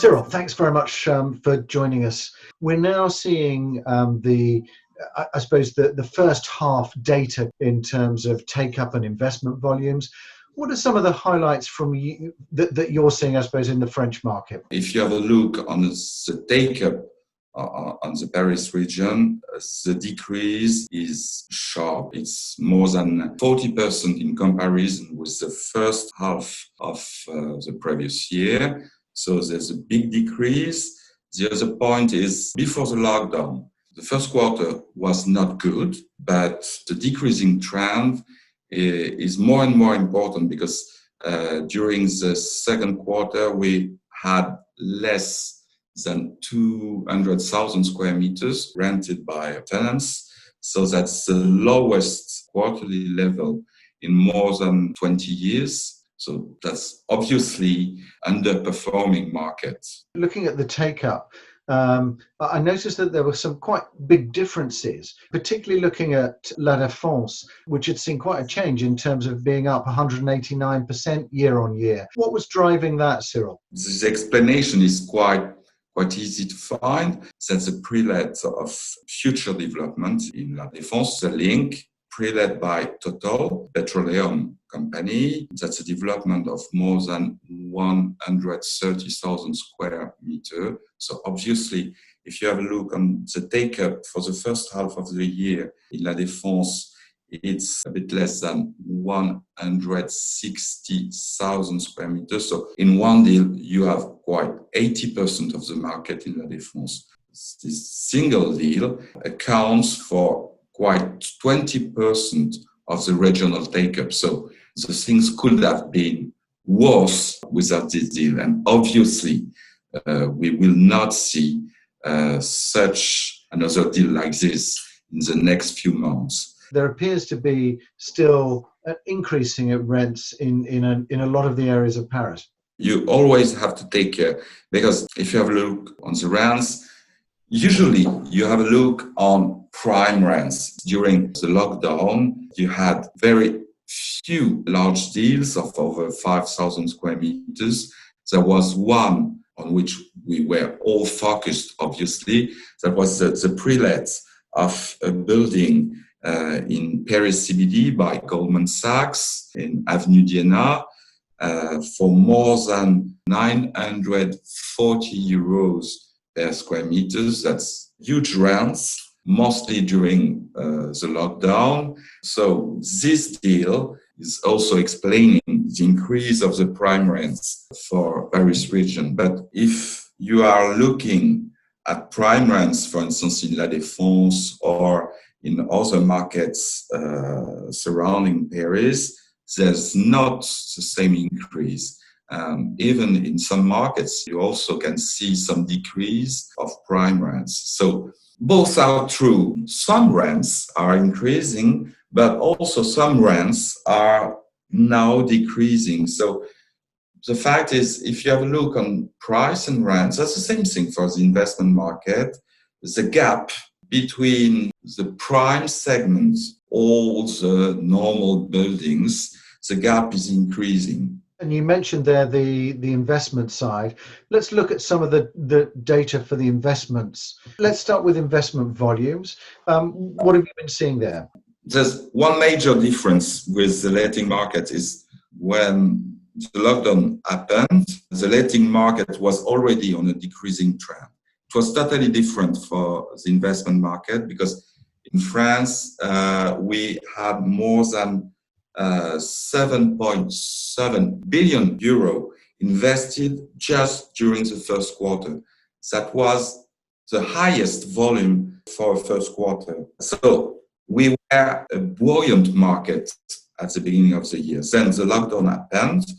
Cyril, thanks very much for joining us. We're now seeing I suppose, the first half data in terms of take-up and investment volumes. What are some of the highlights from you that you're seeing, I suppose, in the French market? If you have a look on the take-up on the Paris region, the decrease is sharp. It's more than 40% in comparison with the first half of the previous year. So there's a big decrease. The other point is, before the lockdown, the first quarter was not good, but the decreasing trend is more and more important because during the second quarter, we had less than 200,000 square meters rented by tenants. So that's the lowest quarterly level in more than 20 years. So that's obviously underperforming market. Looking at the take-up, I noticed that there were some quite big differences, particularly looking at La Défense, which had seen quite a change in terms of being up 189% year on year. What was driving that, Cyril? This explanation is quite easy to find. That's a pre-let of future development in La Défense, the link pre-let by Total Petroleum company. That's a development of more than 130,000 square meters. So obviously, if you have a look on the take-up for the first half of the year in La Défense, it's a bit less than 160,000 square meters. So in one deal, you have quite 80% of the market in La Défense. This single deal accounts for quite 20% of the regional take-up. So the things could have been worse without this deal. And obviously, we will not see such another deal like this in the next few months. There appears to be still increasing at rents in a lot of the areas of Paris. You always have to take care, because if you have a look on the rents, usually you have a look on prime rents. During the lockdown, you had very few large deals of over 5,000 square meters. There was one on which we were all focused, obviously. That was the pre-let of a building in Paris CBD by Goldman Sachs in Avenue d'Iéna for more than 940 euros per square meters. That's huge rents, mostly during the lockdown. So this deal is also explaining the increase of the prime rents for Paris region. But if you are looking at prime rents, for instance, in La Défense or in other markets surrounding Paris, there's not the same increase. Even in some markets, you also can see some decrease of prime rents. So both are true. Some rents are increasing, but also some rents are now decreasing. So the fact is, if you have a look on price and rents, that's the same thing for the investment market. The gap between the prime segments, all the normal buildings, the gap is increasing. And you mentioned there the investment side. Let's look at some of the data for the investments. Let's start with investment volumes. What have you been seeing there? There's one major difference with the letting market is when the lockdown happened, the letting market was already on a decreasing trend. It was totally different for the investment market because in France, we had more than 7.7 billion euro invested just during the first quarter. That was the highest volume for a first quarter. So we were a buoyant market at the beginning of the year. Then the lockdown happened,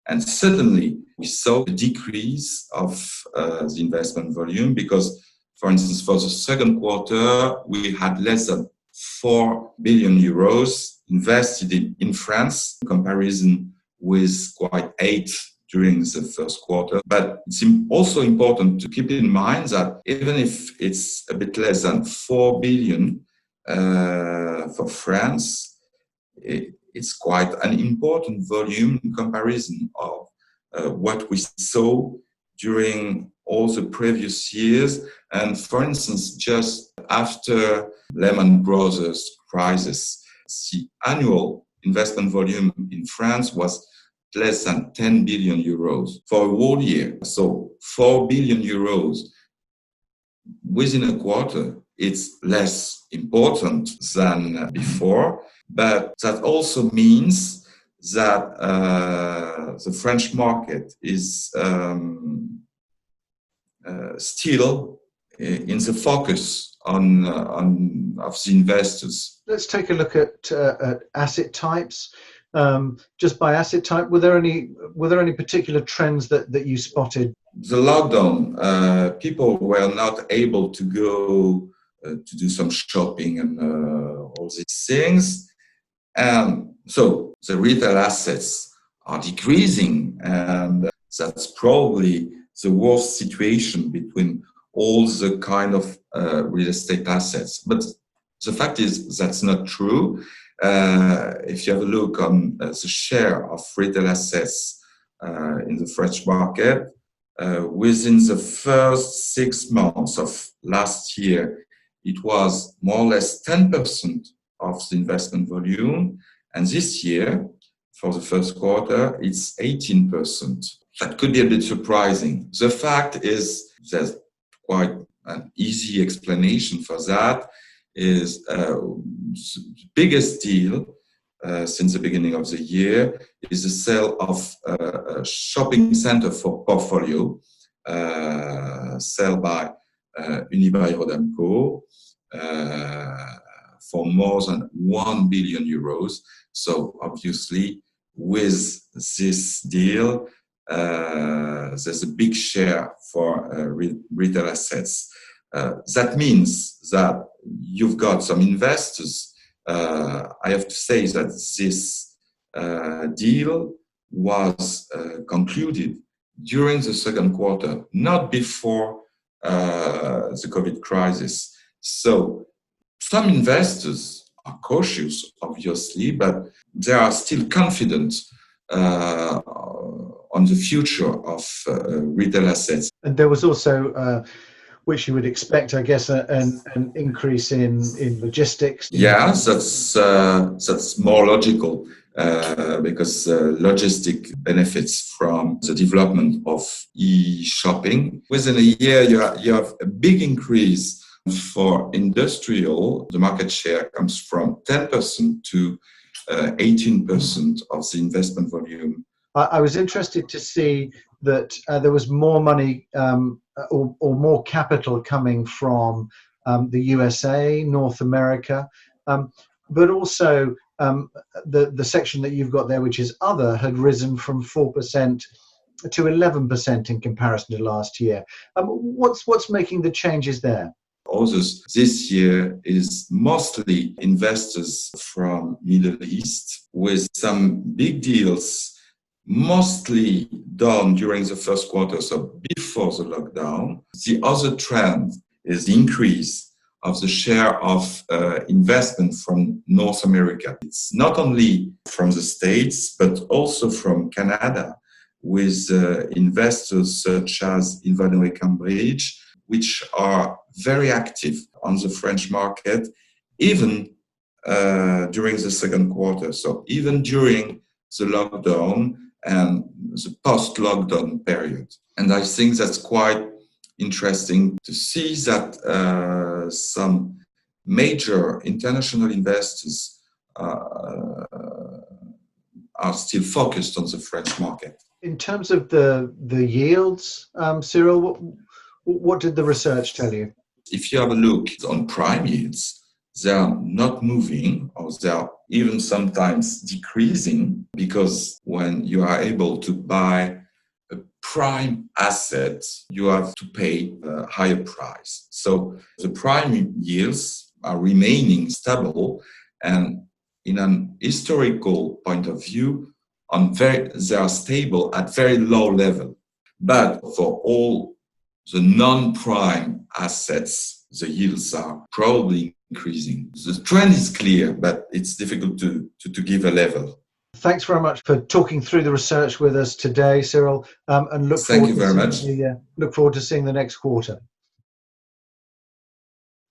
and suddenly we saw a decrease of the investment volume because, for instance, for the second quarter, we had less than 4 billion euros invested in France in comparison with quite 8 during the first quarter. But it's also important to keep in mind that even if it's a bit less than 4 billion for France, it's quite an important volume in comparison of what we saw during all the previous years. And for instance, just after Lehman Brothers crisis, the annual investment volume in France was less than 10 billion euros for a whole year. So 4 billion euros within a quarter. It's less important than before, but that also means that the French market is still in the focus of the investors. Let's take a look at asset types. Just by asset type, were there any particular trends that you spotted? The lockdown, people were not able to go to do some shopping and all these things, and so the retail assets are decreasing, and that's probably the worst situation between all the kind of real estate assets. But the fact is that's not true. If you have a look on the share of retail assets in the French market, within the first 6 months of last year, it was more or less 10% of the investment volume. And this year, for the first quarter, it's 18%. That could be a bit surprising. The fact is, there's quite an easy explanation for that, is the biggest deal since the beginning of the year is the sale of a shopping center for portfolio, sale by Unibail-Rodamco for more than 1 billion euros. So obviously, with this deal, there's a big share for retail assets. That means that you've got some investors. I have to say that this deal was concluded during the second quarter, not before the COVID crisis. So some investors are cautious, obviously, but they are still confident on the future of retail assets. And there was also, which you would expect, I guess, an increase in logistics. Yeah, that's more logical because logistic benefits from the development of e-shopping. Within a year, you have a big increase for industrial. The market share comes from 10% to 18% of the investment volume. I was interested to see that there was more money or more capital coming from the USA, North America, but also the section that you've got there, which is other, had risen from 4% to 11% in comparison to last year. What's making the changes there? Others this year is mostly investors from Middle East, with some big deals mostly done during the first quarter, so before the lockdown. The other trend is the increase of the share of investment from North America. It's not only from the States, but also from Canada, with investors such as Ivanhoe Cambridge, which are very active on the French market, even during the second quarter. So even during the lockdown and the post-lockdown period. And I think that's quite interesting to see that some major international investors are still focused on the French market. In terms of the yields, Cyril, what did the research tell you? If you have a look on prime yields, they are not moving, or they are even sometimes decreasing, because when you are able to buy a prime asset, you have to pay a higher price. So the prime yields are remaining stable, and in an historical point of view, they are stable at very low level. But for all the non-prime assets, the yields are probably increasing. The trend is clear, but it's difficult to give a level. Thanks very much for talking through the research with us today, Cyril, and Thank you very much. look forward to seeing the next quarter.